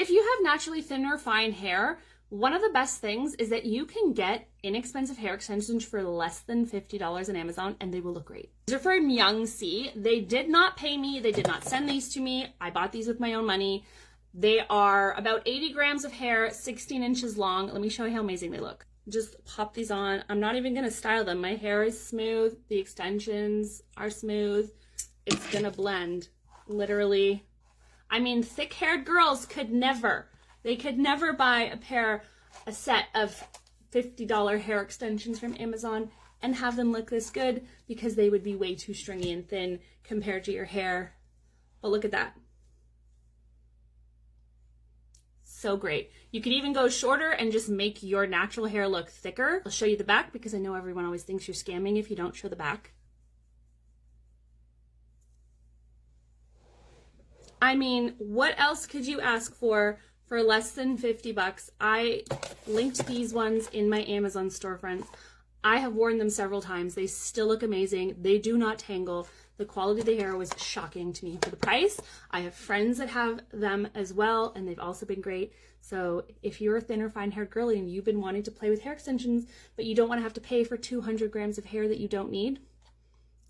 If you have naturally thinner, fine hair, one of the best things is that you can get inexpensive hair extensions for less than $50 on Amazon, and they will look great. These are from Young C. They did not pay me. They did not send these to me. I bought these with my own money. They are about 80 grams of hair, 16 inches long. Let me show you how amazing they look. Just pop these on. I'm not even gonna style them. My hair is smooth. The extensions are smooth. It's gonna blend, literally. I mean, thick-haired girls could never buy a set of $50 hair extensions from Amazon and have them look this good, because they would be way too stringy and thin compared to your hair. But look at that. So great. You could even go shorter and just make your natural hair look thicker. I'll show you the back, because I know everyone always thinks you're scamming if you don't show the back. I mean, what else could you ask for less than 50 bucks? I linked these ones in my Amazon storefront. I have worn them several times. They still look amazing. They do not tangle. The quality of the hair was shocking to me for the price. I have friends that have them as well, and they've also been great. So if you're a thinner, fine-haired girly and you've been wanting to play with hair extensions, but you don't want to have to pay for 200 grams of hair that you don't need,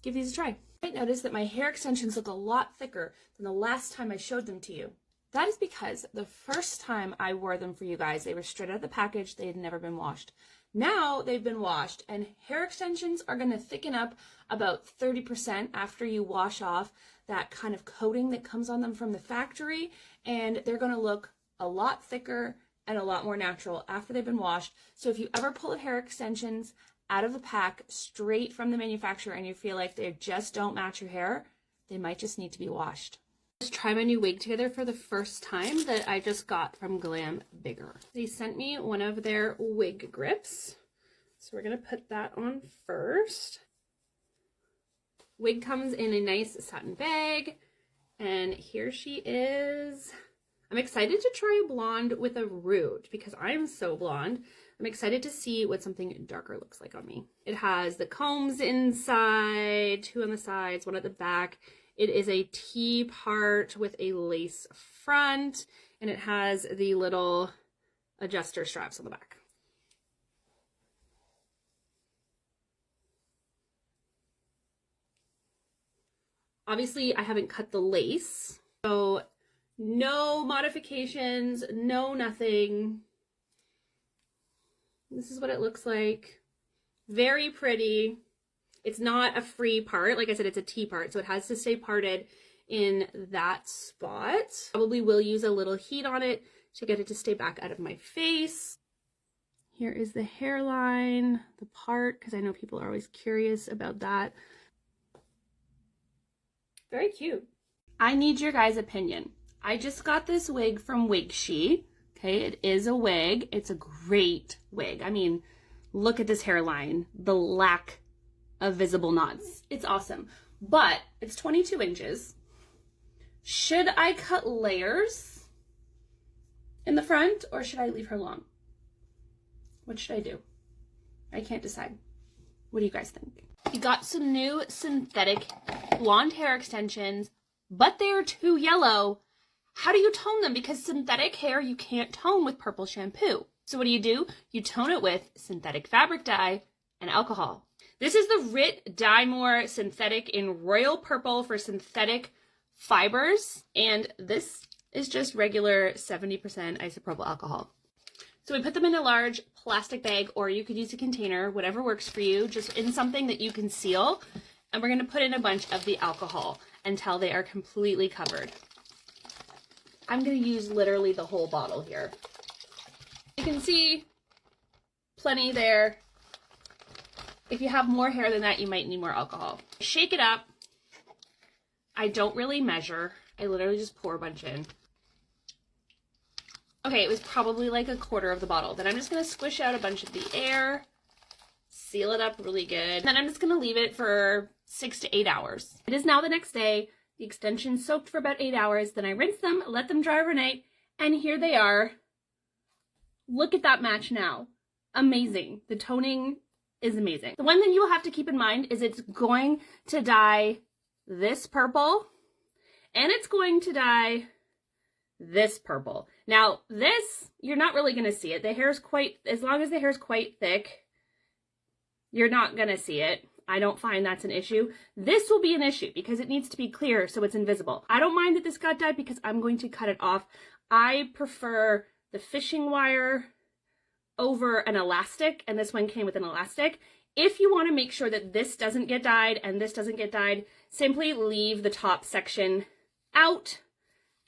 give these a try. You might notice that my hair extensions look a lot thicker than the last time I showed them to you. That is because the first time I wore them for you guys, they were straight out of the package. They had never been washed. Now they've been washed, and hair extensions are going to thicken up about 30% after you wash off that kind of coating that comes on them from the factory, and they're going to look a lot thicker and a lot more natural after they've been washed. So if you ever pull hair extensions out of the pack straight from the manufacturer and you feel like they just don't match your hair, they might just need to be washed. Just try my new wig together for the first time that I just got from Glam Bigger. They sent me one of their wig grips, so we're gonna put that on first. Wig comes in a nice satin bag, and here she is. I'm excited to try a blonde with a rouge because I'm so blonde. I'm excited to see what something darker looks like on me. It has the combs inside, 2 on the sides, 1 at the back. It is a T part with a lace front, and it has the little adjuster straps on the back. Obviously, I haven't cut the lace, so no modifications, no nothing. This is what it looks like. Very pretty. It's not a free part. Like I said, it's a T part, so it has to stay parted in that spot. Probably will use a little heat on it to get it to stay back out of my face. Here is the hairline, the part, because I know people are always curious about that. Very cute. I need your guys' opinion. I just got this wig from Wigshi. Okay, it is a wig. It's a great wig. I mean, look at this hairline, the lack of visible knots. It's awesome, but it's 22 inches. Should I cut layers in the front, or should I leave her long? What should I do? I can't decide. What do you guys think? We got some new synthetic blonde hair extensions, but they're too yellow. How do you tone them? Because synthetic hair you can't tone with purple shampoo. So what do? You tone it with synthetic fabric dye and alcohol. This is the Rit Dye More Synthetic in Royal Purple for synthetic fibers, and this is just regular 70% isopropyl alcohol. So we put them in a large plastic bag, or you could use a container, whatever works for you, just in something that you can seal, and we're going to put in a bunch of the alcohol until they are completely covered. I'm going to use literally the whole bottle here. You can see plenty there. If you have more hair than that, you might need more alcohol. Shake it up. I don't really measure. I literally just pour a bunch in. Okay, it was probably like a quarter of the bottle. Then I'm just going to squish out a bunch of the air, seal it up really good. Then I'm just going to leave it for 6 to 8 hours. It is now the next day. The extensions soaked for about 8 hours. Then I rinse them, let them dry overnight, and here they are. Look at that match now. Amazing. The toning is amazing. The one thing you will have to keep in mind is it's going to dye this purple, and it's going to dye this purple. Now this, you're not really going to see it. The hair's quite, as long as the hair's quite thick, you're not going to see it. I don't find that's an issue. This will be an issue because it needs to be clear so it's invisible. I don't mind that this got dyed because I'm going to cut it off. I prefer the fishing wire over an elastic, and this one came with an elastic. If you want to make sure that this doesn't get dyed and this doesn't get dyed, simply leave the top section out,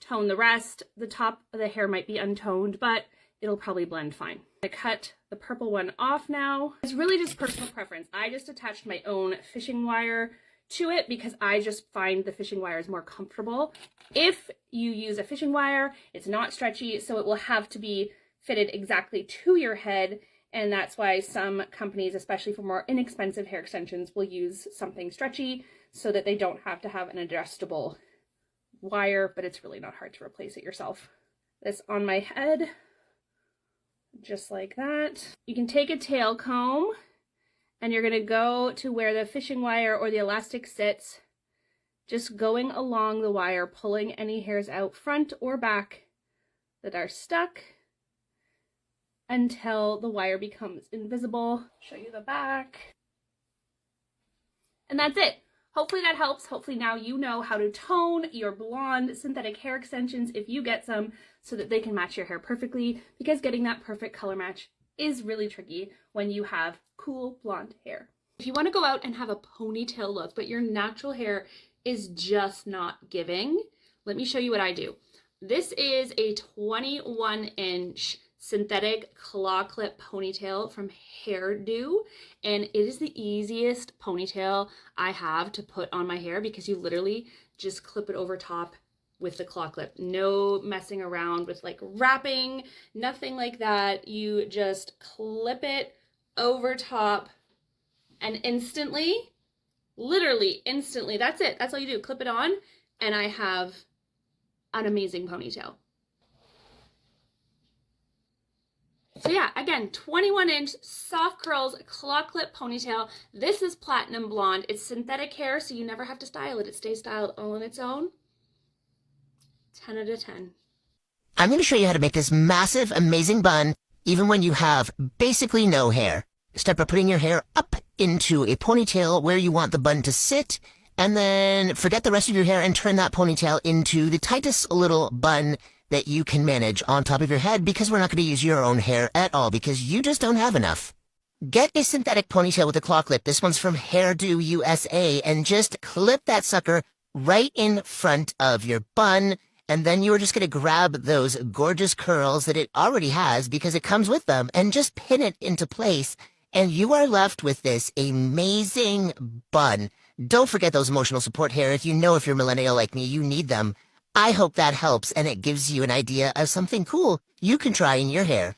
tone the rest. The top of the hair might be untoned, but it'll probably blend fine. I cut the purple one off now. It's really just personal preference. I just attached my own fishing wire to it because I just find the fishing wire is more comfortable. If you use a fishing wire, it's not stretchy, so it will have to be fitted exactly to your head, and that's why some companies, especially for more inexpensive hair extensions, will use something stretchy so that they don't have to have an adjustable wire, but it's really not hard to replace it yourself. This on my head, just like that. You can take a tail comb and you're going to go to where the fishing wire or the elastic sits, just going along the wire, pulling any hairs out front or back that are stuck until the wire becomes invisible. Show you the back. And that's it. Hopefully that helps. Hopefully now you know how to tone your blonde synthetic hair extensions if you get some, so that they can match your hair perfectly, because getting that perfect color match is really tricky when you have cool blonde hair. If you want to go out and have a ponytail look, but your natural hair is just not giving, let me show you what I do. This is a 21-inch synthetic claw clip ponytail from Hairdo, and it is the easiest ponytail I have to put on my hair because you literally just clip it over top with the claw clip. No messing around with like wrapping, nothing like that. You just clip it over top and instantly, literally instantly, that's it. That's all you do. Clip it on and I have an amazing ponytail. So yeah, again, 21-inch soft curls claw clip ponytail. This is platinum blonde. It's synthetic hair, so you never have to style it. It stays styled all on its own. 10 out of 10. I'm going to show you how to make this massive, amazing bun, even when you have basically no hair. Start by putting your hair up into a ponytail where you want the bun to sit, and then forget the rest of your hair and turn that ponytail into the tightest little bun that you can manage on top of your head, because we're not going to use your own hair at all because you just don't have enough. Get a synthetic ponytail with a claw clip. This one's from Hairdo USA, and just clip that sucker right in front of your bun, and then you're just going to grab those gorgeous curls that it already has because it comes with them and just pin it into place, and you are left with this amazing bun. Don't forget those emotional support hair. If you're millennial like me, you need them. I hope that helps and it gives you an idea of something cool you can try in your hair.